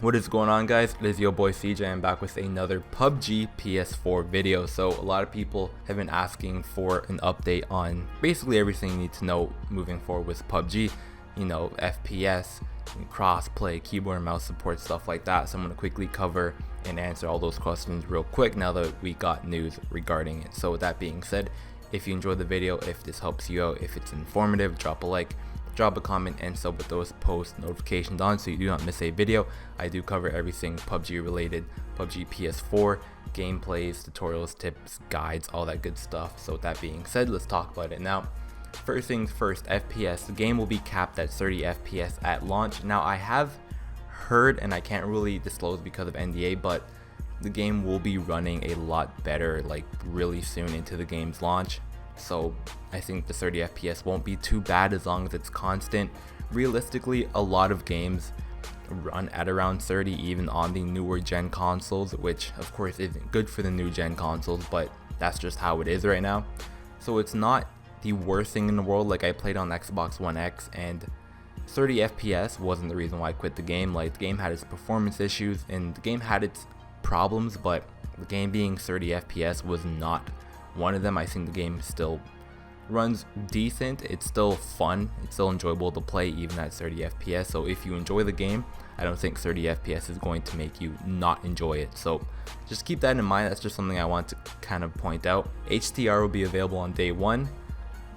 What is going on, guys? It is your boy CJ. I'm back with another PUBG PS4 video. So a lot of people have been asking for an update on basically everything you need to know moving forward with PUBG. You know, FPS, crossplay, keyboard and mouse support, stuff like that. So I'm going to quickly cover and answer all those questions real quick now that we got news regarding it. So with that being said, if you enjoyed the video, if this helps you out, if it's informative, drop a like, drop a comment, and sub with those post notifications on so you do not miss a video. I do cover everything PUBG related, PUBG PS4, gameplays, tutorials, tips, guides, all that good stuff. So with that being said, let's talk about it now. First things first, FPS. The game will be capped at 30 FPS at launch. Now I have heard, and I can't really disclose because of NDA, but the game will be running a lot better like really soon into the game's launch. So I think the 30 FPS won't be too bad as long as it's constant. Realistically, a lot of games run at around 30 even on the newer gen consoles, which of course isn't good for the new gen consoles, but that's just how it is right now. So it's not the worst thing in the world. Like, I played on Xbox One X and 30 FPS wasn't the reason why I quit the game. Like, the game had its performance issues and the game had its problems, but the game being 30 FPS was not one of them. I think the game still runs decent. It's still fun. It's still enjoyable to play even at 30 FPS. So if you enjoy the game, I don't think 30 FPS is going to make you not enjoy it. So just keep that in mind. That's just something I want to kind of point out. HDR will be available on day one.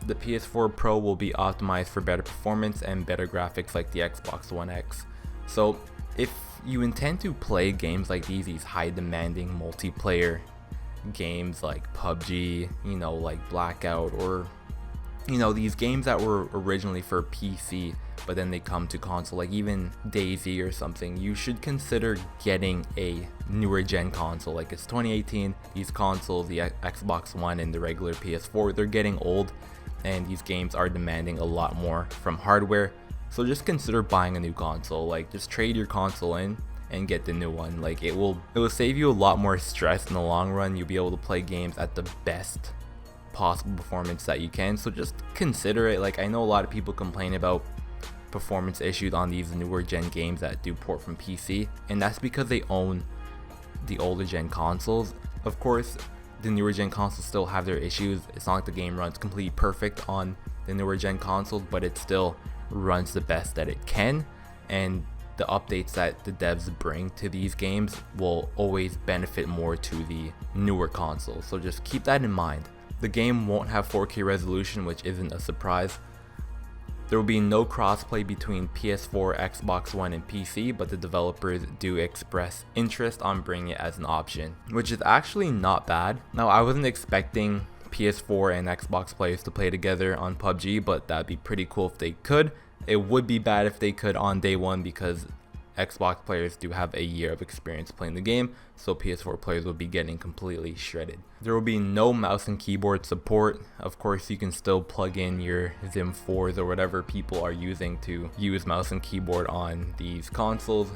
The PS4 Pro will be optimized for better performance and better graphics like the Xbox One X. So if you intend to play games like these high demanding multiplayer games like PUBG, you know, like Blackout, or you know, these games that were originally for PC but then they come to console, like even DayZ or something, you should consider getting a newer gen console. Like, it's 2018, these consoles, the Xbox One and the regular PS4, they're getting old and these games are demanding a lot more from hardware. So just consider buying a new console. Like, just trade your console in and get the new one. Like, it will save you a lot more stress in the long run. You'll be able to play games at the best possible performance that you can. So just consider it. Like, I know a lot of people complain about performance issues on these newer gen games that do port from PC, and that's because they own the older gen consoles. Of course, the newer gen consoles still have their issues. It's not like the game runs completely perfect on the newer gen consoles, but it still runs the best that it can, and the updates that the devs bring to these games will always benefit more to the newer consoles. So just keep that in mind. The game won't have 4K resolution, which isn't a surprise. There will be no crossplay between PS4, Xbox One, and PC, but the developers do express interest on bringing it as an option, which is actually not bad. Now, I wasn't expecting PS4 and Xbox players to play together on PUBG, but that'd be pretty cool if they could. It would be bad if they could on day one, because Xbox players do have a year of experience playing the game, so PS4 players will be getting completely shredded. There will be no mouse and keyboard support. Of course, you can still plug in your Zim 4s or whatever people are using to use mouse and keyboard on these consoles,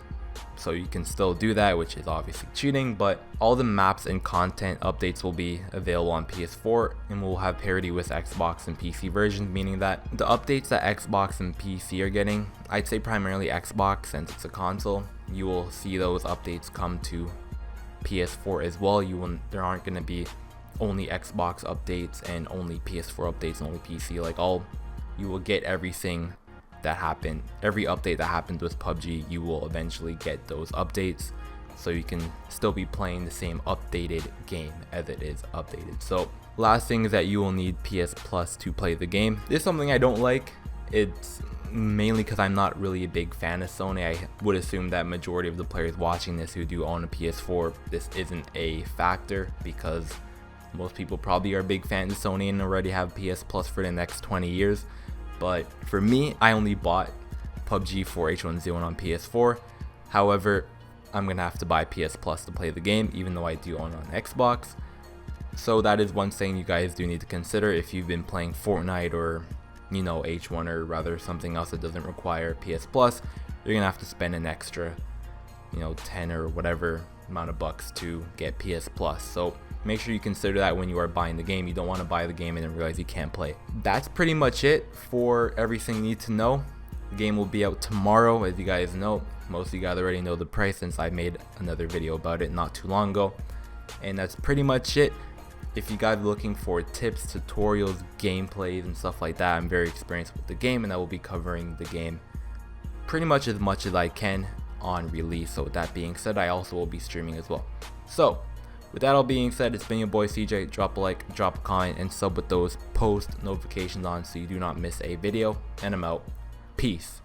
so you can still do that, which is obviously cheating. But all the maps and content updates will be available on PS4 and will have parity with Xbox and PC versions, meaning that the updates that Xbox and PC are getting, I'd say primarily Xbox since it's a console, you will see those updates come to PS4 as well. There aren't going to be only Xbox updates and only PS4 updates and only PC. Like, you will get everything that happened. Every update that happens with PUBG, you will eventually get those updates, so you can still be playing the same updated game as it is updated. So last thing is that you will need PS Plus to play the game. This is something I don't like. It's mainly because I'm not really a big fan of Sony. I would assume that majority of the players watching this who do own a PS4, this isn't a factor, because most people probably are big fans of Sony and already have PS Plus for the next 20 years. But for me, I only bought PUBG for H1Z1 on PS4. However, I'm going to have to buy PS Plus to play the game, even though I do own on Xbox. So that is one thing you guys do need to consider if you've been playing Fortnite or, you know, H1, or rather something else that doesn't require PS Plus. You're going to have to spend an extra, you know, 10 or whatever amount of bucks to get PS Plus. So make sure you consider that when you are buying the game. You don't want to buy the game and then realize you can't play. That's pretty much it for everything you need to know. The game will be out tomorrow, as you guys know. Most of you guys already know the price since I made another video about it not too long ago. And that's pretty much it. If you guys are looking for tips, tutorials, gameplays, and stuff like that, I'm very experienced with the game, and I will be covering the game pretty much as I can on release. So with that being said, I also will be streaming as well. So with that all being said, it's been your boy CJ. Drop a like, drop a comment, and sub with those post notifications on so you do not miss a video. And I'm out. Peace.